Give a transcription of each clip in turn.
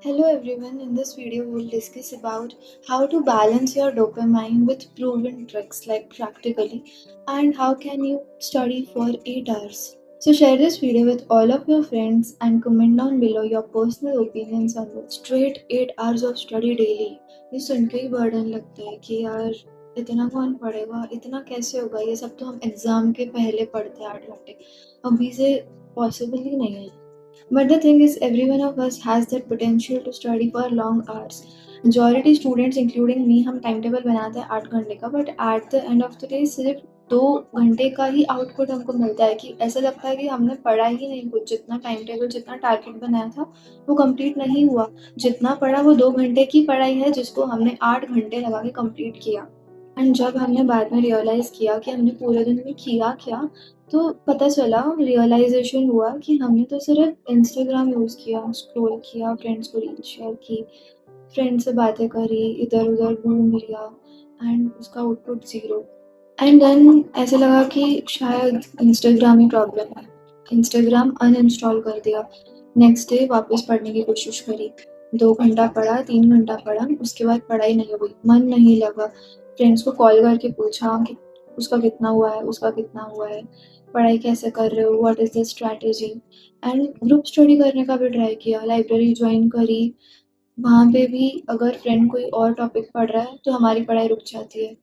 Hello everyone, in this video we'll discuss about how to balance your dopamine with proven tricks like practically and how can you study for 8 hours. So share this video with all of your friends and comment down below your personal opinions on it. Straight 8 hours of study daily. ये सुन के ही burden लगता है कि यार इतना कौन पढ़ेगा, इतना कैसे होगा, ये सब तो हम एग्जाम के पहले पढ़ते हैं 8 घंटे, अभी से पॉसिबल ही नहीं है. But the thing is, every one of us has that potential to study for long hours. Majority students, including me, हम टाइम टेबल बनाते हैं 8 घंटे का, but at the end of the day सिर्फ 2 घंटे का ही आउटपुट हमको मिलता है कि ऐसा लगता है कि हमने पढ़ा ही नहीं कुछ. जितना टाइम टेबल, जितना टारगेट बनाया था वो कंप्लीट नहीं हुआ. जितना पढ़ा वो 2 घंटे की पढ़ाई है जिसको हमने 8 घंटे लगा के कंप्लीट किया. एंड जब हमने बाद में रियलाइज़ किया कि हमने पूरे दिन में किया क्या, तो पता चला, रियलाइज़ेशन हुआ कि हमने तो सिर्फ इंस्टाग्राम यूज़ किया, स्क्रॉल किया, फ्रेंड्स को रील शेयर की, फ्रेंड से बातें करी, इधर-उधर घूम लिया एंड उसका आउटपुट ज़ीरो. एंड देन ऐसे लगा कि शायद इंस्टाग्राम ही प्रॉब्लम है. इंस्टाग्राम अनइंस्टॉल कर दिया. नेक्स्ट डे वापस पढ़ने की कोशिश करी. 2 घंटा पढ़ा, 3 घंटा पढ़ा, उसके बाद पढ़ाई नहीं हुई, मन नहीं लगा. फ्रेंड्स को कॉल करके पूछा कि उसका कितना हुआ है, उसका कितना हुआ है, पढ़ाई कैसे कर रहे हो, what is the strategy. And group study करने का भी ट्राई किया, लाइब्रेरी ज्वाइन करी. वहाँ पे भी अगर फ्रेंड कोई और टॉपिक पढ़ रहा है तो हमारी पढ़ाई रुक जाती है.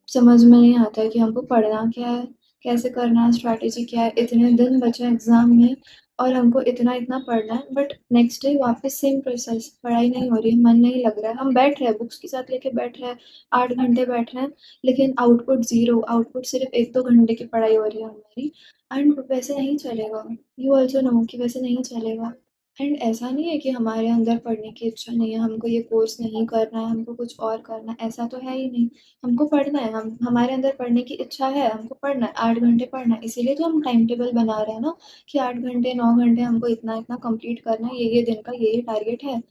समझ में नहीं आता है कि हमको पढ़ना क्या है, कैसे करना है, स्ट्रैटेजी क्या है. इतने दिन बचे हैं एग्ज़ाम में और हमको इतना-इतना पढ़ना है, बट नेक्स्ट डे वापस सेम प्रोसेस, पढ़ाई नहीं हो रही है, मन नहीं लग रहा है. हम बैठ रहे हैं, बुक्स के साथ लेके बैठ रहे हैं, 8 घंटे बैठ रहे हैं, लेकिन आउटपुट ज़ीरो. आउटपुट सिर्फ 1-2 घंटे की पढ़ाई हो रही है हमारी. एंड वैसे नहीं चलेगा. यू ऑल्सो नो कि वैसे नहीं चलेगा. एंड ऐसा नहीं है कि हमारे अंदर पढ़ने की इच्छा नहीं है, हमको ये कोर्स नहीं करना है, हमको कुछ और करना है, ऐसा तो है ही नहीं. हमको पढ़ना है, हम हमारे अंदर पढ़ने की इच्छा है, हमको पढ़ना है, 8 घंटे पढ़ना है. इसीलिए तो हम टाइम टेबल बना रहे हैं ना कि 8 घंटे, 9 घंटे हमको इतना-इतना कंप्लीट करना है, ये दिन का ये टारगेट है.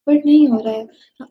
बट नहीं हो रहा है.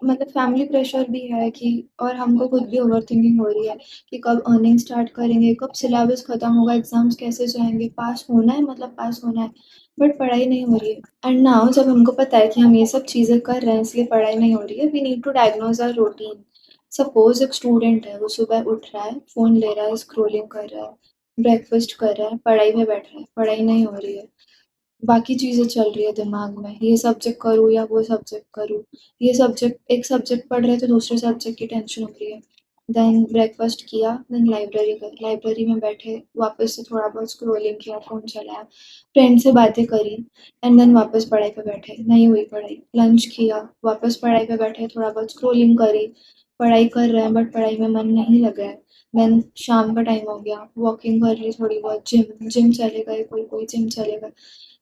मतलब फैमिली प्रेशर भी है कि, और हमको खुद भी ओवरथिंकिंग हो रही है कि कब अर्निंग स्टार्ट करेंगे, कब सिलेबस खत्म होगा, एग्ज़ाम्स कैसे जाएँगे, पास होना है मतलब पास होना है, बट पढ़ाई नहीं हो रही है. एंड नाउ जब हमको पता है कि हम ये सब चीज़ें कर रहे हैं इसलिए पढ़ाई नहीं हो रही है, we need to diagnose our routine. Suppose एक स्टूडेंट है, वो सुबह उठ रहा है, फ़ोन ले रहा है, स्क्रॉलिंग कर रहा है, ब्रेकफ़ास्ट कर रहा है, पढ़ाई में बैठ रहा है, पढ़ाई नहीं हो रही है. बाकी चीज़ें चल रही है दिमाग में, ये सब्जेक्ट करूँ या वो सब्जेक्ट करूँ, ये सब्जेक्ट, एक सब्जेक्ट पढ़ रहे हैं तो दूसरे सब्जेक्ट की टेंशन हो रही है. देन ब्रेकफ़ास्ट किया, देन लाइब्रेरी गए, लाइब्रेरी में बैठे, वापस से थोड़ा बहुत स्क्रॉलिंग किया, फ़ोन चलाया, फ्रेंड से बातें करी एंड देन वापस पढ़ाई पे बैठे, नहीं हुई पढ़ाई. लंच किया, वापस पढ़ाई पे बैठे, थोड़ा बहुत स्क्रॉलिंग करी, पढ़ाई कर रहे हैं बट पढ़ाई में मन नहीं लग रहा है. देन शाम का टाइम हो गया, वॉकिंग कर ली थोड़ी बहुत, जिम चले गए, कोई जिम चले गए.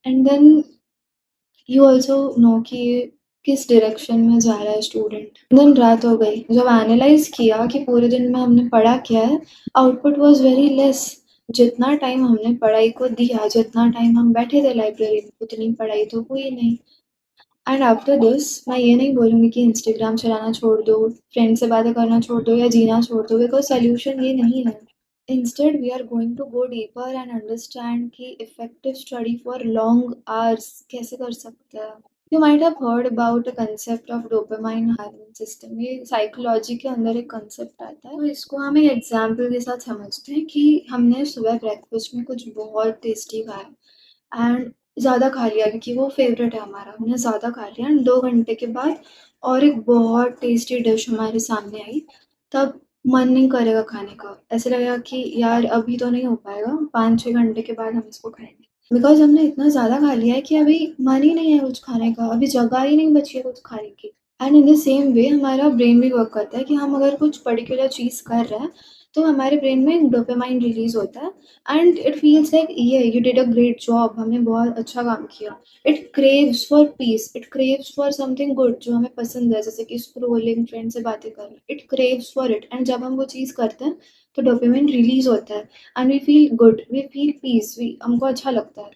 And then you also know कि ये किस डायरेक्शन में जा रहा है स्टूडेंट. देन रात हो गई, जब एनालाइज किया कि पूरे दिन में हमने पढ़ा क्या है, आउटपुट वाज वेरी लेस. जितना टाइम हमने पढ़ाई को दिया, जितना टाइम हम बैठे थे लाइब्रेरी में, उतनी पढ़ाई तो हुई नहीं. एंड आफ्टर दिस मैं ये नहीं बोलूँगी कि इंस्टाग्राम चलाना छोड़ दो, फ्रेंड से बातें करना छोड़ दो या जीना छोड़ दो, बिकॉज सोल्यूशन ये नहीं है. Instead, we are going to go deeper and understand कि effective study for long hours कैसे कर सकते हैं. You might have heard about the concept of dopamine hormone system. ये साइकोलॉजी के अंदर एक concept आता है. तो इसको हम एक एग्जाम्पल के साथ समझते हैं कि हमने सुबह ब्रेकफास्ट में कुछ बहुत टेस्टी खाया एंड ज़्यादा खा लिया क्योंकि वो फेवरेट है हमारा, हमने ज़्यादा खा लिया एंड 2 घंटे के बाद और एक बहुत टेस्टी डिश हमारे सामने आई. तब मन नहीं करेगा खाने का, ऐसे लगेगा कि यार अभी तो नहीं हो पाएगा, 5-6 घंटे के बाद हम इसको खाएंगे. बिकॉज हमने इतना ज़्यादा खा लिया है कि अभी मन ही नहीं है कुछ खाने का, अभी जगह ही नहीं बची है कुछ खाने की. And in the same way हमारा ब्रेन भी वर्क करता है कि हम अगर कुछ पर्टिकुलर चीज़ कर रहे हैं तो हमारे ब्रेन में डोपामाइन रिलीज होता है एंड इट फील्स लाइक ये you did a great job, हमने बहुत अच्छा काम किया. It craves for piece, it craves for something good जो हमें पसंद है, जैसे कि स्क्रोलिंग, फ्रेंड से बातें करना. It craves for it and जब हम वो चीज़ करते हैं तो डोपामाइन रिलीज होता है and we feel good, we feel peace, we हमको अच्छा लगता है.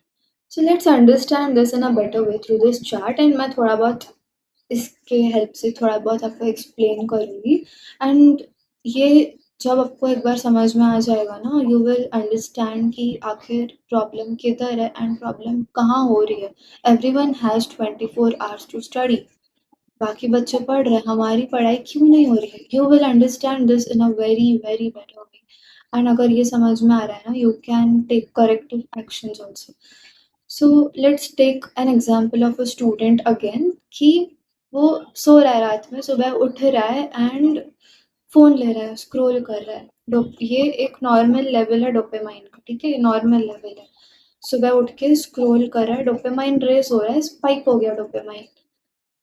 So let's understand this in a better way through this chart and मैं थोड़ा बहुत इसके हेल्प से थोड़ा बहुत आपको एक्सप्लेन करूँगी. एंड ये जब आपको एक बार समझ में आ जाएगा ना, यू विल अंडरस्टैंड कि आखिर प्रॉब्लम किधर है एंड प्रॉब्लम कहाँ हो रही है. Everyone has 24 hours to study. बाकी बच्चे पढ़ रहे हैं, हमारी पढ़ाई क्यों नहीं हो रही है? You will understand this in a very very better way, and अगर ये समझ में आ रहा है ना, you can take corrective actions also. So let's take an example of a student again, कि वो सो रहा है रात में, सुबह उठ रहा है एंड फ़ोन ले रहा है, स्क्रॉल कर रहा है। ये एक नॉर्मल लेवल है डोपामाइन का, ठीक है? ये नॉर्मल लेवल है। सुबह उठ के स्क्रॉल कर रहा है, डोपामाइन रेज़ हो रहा है, स्पाइक हो गया डोपामाइन,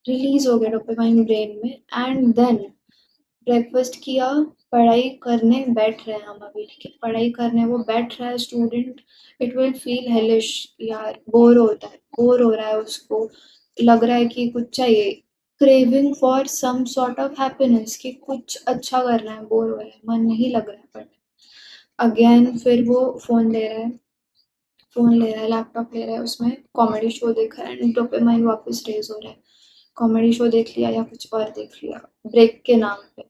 रिलीज़ हो गया डोपामाइन ब्रेन में, एंड देन ब्रेकफ़ास्ट किया, पढ़ाई करने बैठ रहे हैं हम अभी, ठीक है? पढ़ाई करने वो बैठ रहा है student, it will feel hellish, यार बोर होता है, बोर हो रहा है उसको, लग रहा है कि कुछ चाहिए, craving for some sort of happiness, कि कुछ अच्छा करना है, बोर हो रहा है, मन नहीं लग रहा है पढ़ने। अगेन फिर वो फ़ोन ले रहा है, लैपटॉप ले रहा है, उसमें कॉमेडी शो देख रहा है एंड डोपामाइन वापस रेज़ हो रहा है। कॉमेडी शो देख लिया या कुछ और देख लिया, ब्रेक के नाम पे,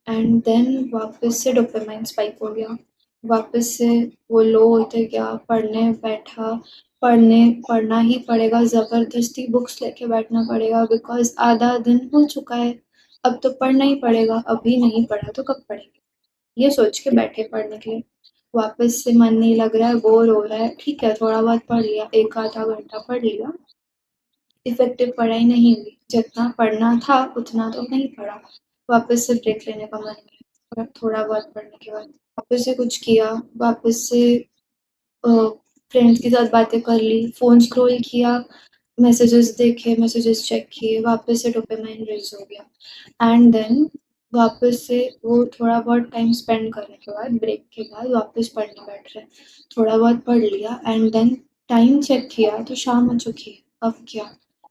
एंड देन वापस से डोपामाइन स्पाइक हो गया। वापस से वो लो होते गया, पढ़ने बैठा, पढ़ना ही पड़ेगा, ज़बरदस्ती बुक्स लेके बैठना पड़ेगा बिकॉज़ आधा दिन हो चुका है, अब तो पढ़ना ही पड़ेगा, अभी नहीं पढ़ा तो कब पढ़ेंगे? ये सोच के बैठे पढ़ने के लिए। वापस से मन नहीं लग रहा है, बोर हो रहा है, ठीक है, थोड़ा बहुत पढ़ लिया, 1 आधा घंटा पढ़ लिया, इफ़ेक्टिव पढ़ाई नहीं हुई, जितना पढ़ना था उतना तो नहीं पढ़ा। वापस से ब्रेक लेने का मन किया, और थोड़ा बहुत पढ़ने के बाद वापस से कुछ किया, वापस से अ, फ्रेंड्स के साथ बातें कर ली, फ़ोन स्क्रॉल किया, मैसेजेस देखे, मैसेजेस चेक किए, वापस से डोपामाइन रिलीज़ हो गया, एंड देन वापस से वो थोड़ा बहुत टाइम स्पेंड करने के बाद, ब्रेक के बाद वापस पढ़ने बैठ रहे हैं। थोड़ा बहुत पढ़ लिया एंड देन टाइम चेक किया तो शाम हो चुकी है। अब क्या?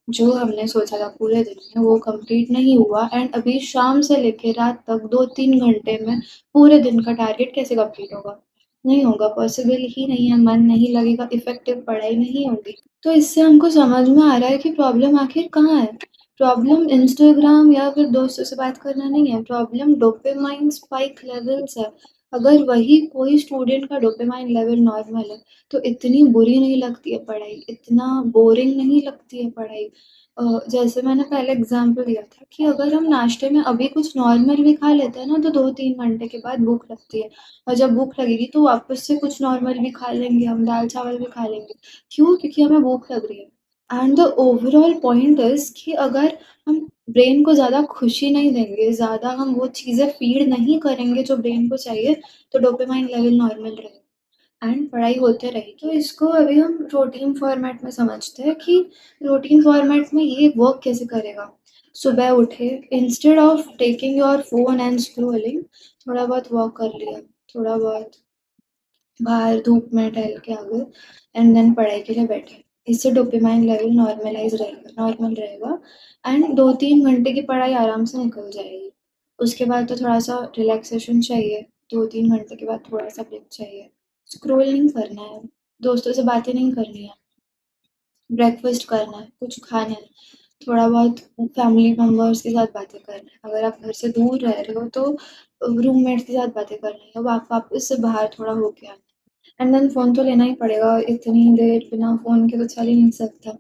जो हमने सोचा था पूरे दिन में वो कंप्लीट नहीं हुआ, एंड अभी शाम से लेके रात तक 2-3 घंटे में पूरे दिन का टारगेट कैसे कंप्लीट होगा? नहीं होगा, पॉसिबल ही नहीं है, मन नहीं लगेगा, इफ़ेक्टिव पढ़ाई नहीं होगी। तो इससे हमको समझ में आ रहा है कि प्रॉब्लम आखिर कहाँ है? प्रॉब्लम इंस्टाग्राम या फिर दोस्तों से बात करना नहीं है, प्रॉब्लम डोपामाइन स्पाइक लेवल्स है। अगर वही कोई स्टूडेंट का डोपामाइन लेवल नॉर्मल है, तो इतनी बुरी नहीं लगती है पढ़ाई, इतना बोरिंग नहीं लगती है पढ़ाई। जैसे मैंने पहले एग्ज़ाम्पल दिया था कि अगर हम नाश्ते में अभी कुछ नॉर्मल भी खा लेते हैं ना, तो 2-3 घंटे के बाद भूख लगती है, और जब भूख लगेगी तो वापस से कुछ नॉर्मल भी खा लेंगे हम, दाल-चावल भी खा लेंगे। क्यों? क्योंकि हमें भूख लग रही है। And the overall point is कि अगर हम ब्रेन को ज़्यादा खुशी नहीं देंगे, ज़्यादा हम वो चीज़ें फ़ीड नहीं करेंगे जो ब्रेन को चाहिए, तो डोपामाइन लेवल नॉर्मल रहेगा एंड पढ़ाई होते रहेगी। तो इसको अभी हम रूटीन फॉर्मेट में समझते हैं कि रूटीन फॉर्मेट में ये वर्क कैसे करेगा। सुबह उठे, instead of taking your phone and scrolling, थोड़ा बहुत वॉक कर लिया, थोड़ा बहुत बाहर धूप में टहल के आ गए, एंड देन पढ़ाई के लिए बैठे। इससे डोपामाइन लेवल नॉर्मल रहेगा एंड 2-3 घंटे की पढ़ाई आराम से निकल जाएगी। उसके बाद तो थोड़ा-सा रिलैक्सेशन चाहिए, 2-3 घंटे के बाद थोड़ा-सा ब्रेक चाहिए। स्क्रॉल नहीं करना है, दोस्तों से बातें नहीं करनी है, ब्रेकफ़ास्ट करना है, कुछ खाना है, थोड़ा बहुत फैमिली मेंबर्स के साथ बातें करना है। अगर आप घर से दूर रह रहे हो तो रूममेट्स के साथ बातें करनी है, वापस से बाहर थोड़ा होके आना है। एंड देन फ़ोन तो लेना ही पड़ेगा, इतनी देर बिना फ़ोन के तो चल ही नहीं सकता।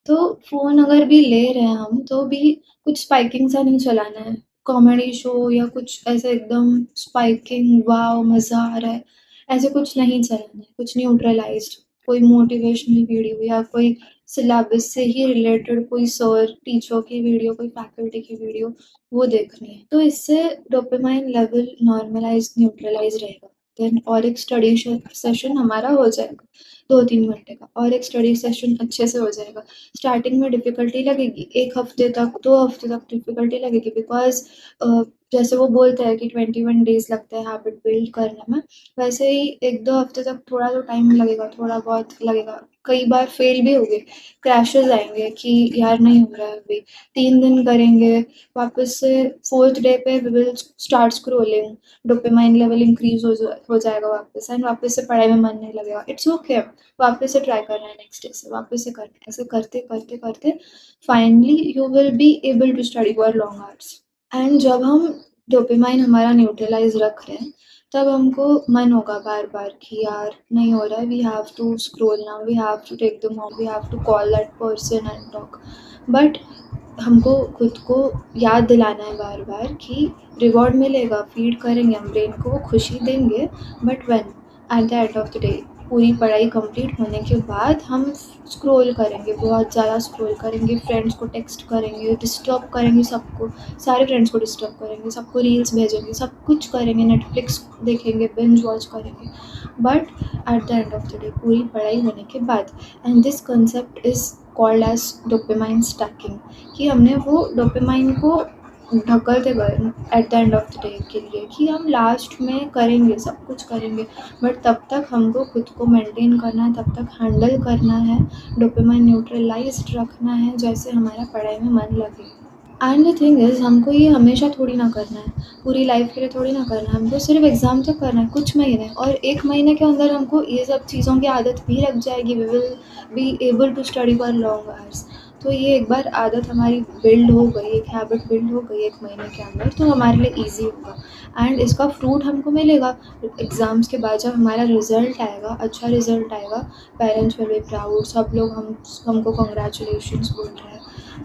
तो फ़ोन अगर भी ले रहे हैं हम, तो भी कुछ स्पाइकिंग सा नहीं चलाना है। कॉमेडी शो या कुछ ऐसे एकदम स्पाइकिंग, वॉव मज़ा आ रहा है, ऐसे कुछ नहीं चलाना है। कुछ न्यूट्रलाइज़्ड, कोई मोटिवेशनल वीडियो या कोई सिलेबस से ही रिलेटेड कोई सर, टीचर की वीडियो, कोई फैकल्टी की वीडियो, वो देखनी है। तो इससे डोपामाइन लेवल नॉर्मलाइज़, न्यूट्रलाइज़ रहेगा। देन और एक स्टडी सेशन हमारा हो जाएगा 2-3 घंटे का, और एक स्टडी सेशन अच्छे से हो जाएगा। स्टार्टिंग में डिफ़िकल्टी लगेगी, 1 हफ़्ते तक, 2 हफ़्ते तक डिफ़िकल्टी लगेगी बिकॉज़ जैसे वो बोलते हैं कि 21 डेज़ लगते हैं हैबिट बिल्ड करने में, वैसे ही 1-2 हफ़्ते तक थोड़ा तो टाइम लगेगा, थोड़ा बहुत लगेगा। कई बार फ़ेल भी होंगे, क्रैशेज़ आएँगे कि यार नहीं हो रहा है अभी, 3 दिन करेंगे, वापस से 4th डे पे we will start scrolling, dopamine level increase हो जाएगा वापस, एंड वापस से पढ़ाई में मन नहीं लगेगा। इट्स ओके, वापस से ट्राई करना है नेक्स्ट डे से, वापस से करना है। ऐसे करते finally you will be able to study for long hours. And जब हम डोपामाइन हमारा न्यूट्रलाइज़ रख रहे हैं, तब हमको मन होगा बार-बार कि यार नहीं हो रहा है, we have to scroll now, we have to take the mobile, we have to call that person and talk. But हमको खुद को याद दिलाना है बार बार कि रिवॉर्ड मिलेगा, फीड करेंगे हम ब्रेन को, वो खुशी देंगे, but when eight the end of the day पूरी पढ़ाई कंप्लीट होने के बाद हम स्क्रॉल करेंगे, बहुत ज़्यादा स्क्रॉल करेंगे, फ्रेंड्स को टेक्स्ट करेंगे, डिस्टर्ब करेंगे सबको, सारे फ्रेंड्स को डिस्टर्ब करेंगे, सबको रील्स भेजेंगे, सब कुछ करेंगे, नेटफ्लिक्स देखेंगे, बिंज वॉच करेंगे, but at the end of the day पूरी पढ़ाई होने के बाद, and this concept is called as dopamine stacking, कि हमने वो डोपामाइन को ढकलते गए at the end of the day के लिए, कि हम लास्ट में करेंगे, सब कुछ करेंगे, बट तब तक हमको खुद को मेंटेन करना है, तब तक हैंडल करना है, डोपामाइन न्यूट्रलाइज्ड रखना है, जैसे हमारा पढ़ाई में मन लगे। एंड द थिंग इज़ हमको ये हमेशा थोड़ी ना करना है, पूरी लाइफ के लिए थोड़ी ना करना है, हमको सिर्फ एग्ज़ाम तक करना है, कुछ महीने, और 1 महीने के अंदर हमको ये सब चीज़ों की आदत भी लग जाएगी, we will be able to study for long hours. तो ये एक बार आदत हमारी बिल्ड हो गई, एक हैबिट बिल्ड हो गई 1 महीने के अंदर, तो हमारे लिए ईज़ी होगा एंड इसका फ्रूट हमको मिलेगा एग्ज़ाम्स के बाद, जब हमारा रिज़ल्ट आएगा, अच्छा रिज़ल्ट आएगा, पेरेंट्स विल बी प्राउड, सब लोग हमको कांग्रेचुलेशंस बोल रहे हैं,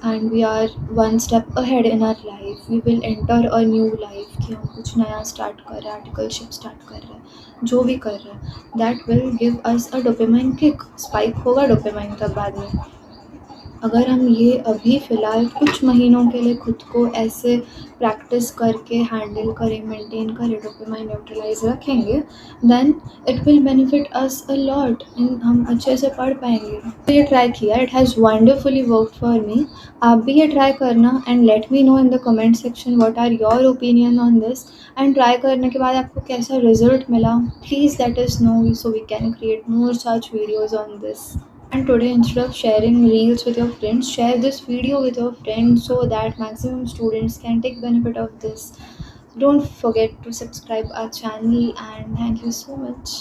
and we are one step ahead in our life, we will enter a new life, कि हम कुछ नया स्टार्ट कर रहे हैं, आर्टिकलशिप स्टार्ट कर रहे हैं, जो भी कर रहे हैं, that will give us a dopamine kick, spike होगा डोपामाइन तब बाद में। अगर हम ये अभी फ़िलहाल कुछ महीनों के लिए खुद को ऐसे प्रैक्टिस करके हैंडल करें, मेंटेन करें, डोपामाइन न्यूट्रलाइज रखेंगे, then it will benefit us a lot and हम अच्छे से पढ़ पाएंगे। तो ये ट्राई किया, it has wonderfully work for me. आप भी ये ट्राई करना and let me know in the comment section what are your opinion on this, and try करने के बाद आपको कैसा रिजल्ट मिला, please let us know so we can create more such videos on this. And today, instead of sharing reels with your friends, share this video with your friends so that maximum students can take benefit of this. Don't forget to subscribe our channel, and thank you so much.